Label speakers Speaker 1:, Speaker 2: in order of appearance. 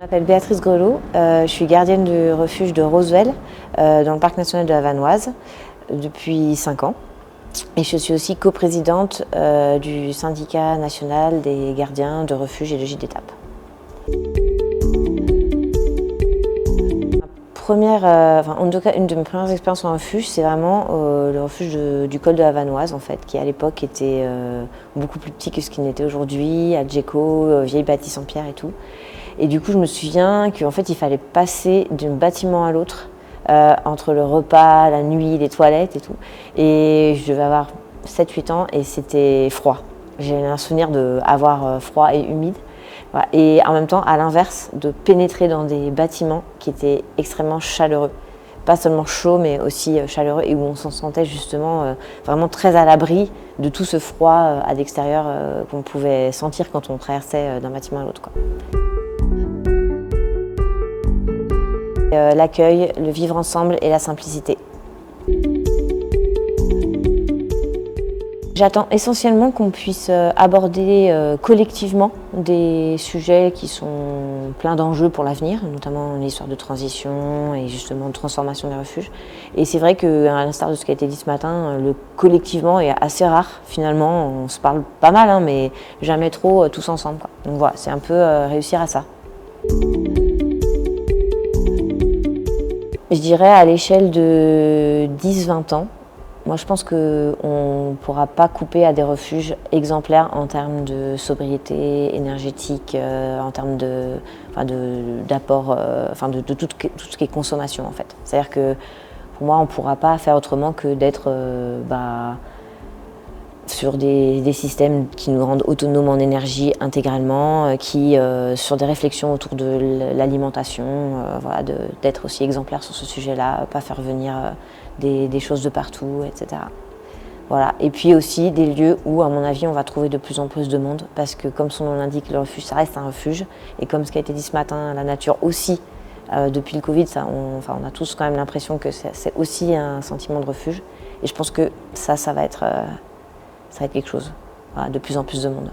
Speaker 1: Je m'appelle Béatrice Grelot, je suis gardienne du refuge de Roswell dans le parc national de la Vanoise depuis 5 ans. Et je suis aussi coprésidente du syndicat national des gardiens de refuges et de gîtes d'étape. En tout cas, une de mes premières expériences en refuge, c'est vraiment le refuge du col de la Vanoise, en fait, qui à l'époque était beaucoup plus petit que ce qu'il n'était aujourd'hui, à Djeko, vieille bâtisse en pierre et tout. Et du coup, je me souviens qu'en fait, il fallait passer d'un bâtiment à l'autre, entre le repas, la nuit, les toilettes et tout. Et je devais avoir 7-8 ans et c'était froid. J'ai un souvenir d'avoir froid et humide. Voilà. Et en même temps, à l'inverse, de pénétrer dans des bâtiments qui étaient extrêmement chaleureux. Pas seulement chaud, mais aussi chaleureux, et où on s'en sentait justement vraiment très à l'abri de tout ce froid à l'extérieur qu'on pouvait sentir quand on traversait d'un bâtiment à l'autre, quoi. L'accueil, le vivre ensemble et la simplicité. J'attends essentiellement qu'on puisse aborder collectivement des sujets qui sont pleins d'enjeux pour l'avenir, notamment l'histoire de transition et justement de transformation des refuges. Et c'est vrai qu'à l'instar de ce qui a été dit ce matin, le collectivement est assez rare finalement. On se parle pas mal, hein, mais jamais trop tous ensemble, quoi. Donc voilà, c'est un peu réussir à ça. Je dirais à l'échelle de 10-20 ans. Moi, je pense qu'on ne pourra pas couper à des refuges exemplaires en termes de sobriété énergétique, en termes d'apport, de tout ce qui est consommation, en fait. C'est-à-dire que pour moi, on ne pourra pas faire autrement que d'être sur des systèmes qui nous rendent autonomes en énergie intégralement, sur des réflexions autour de l'alimentation, d'être aussi exemplaire sur ce sujet-là, pas faire venir des choses de partout, etc. Voilà. Et puis aussi des lieux où, à mon avis, on va trouver de plus en plus de monde, parce que comme son nom l'indique, le refuge, ça reste un refuge. Et comme ce qui a été dit ce matin, la nature aussi, depuis le Covid, on a tous quand même l'impression que c'est aussi un sentiment de refuge. Et je pense que ça va être quelque chose, voilà, de plus en plus de monde.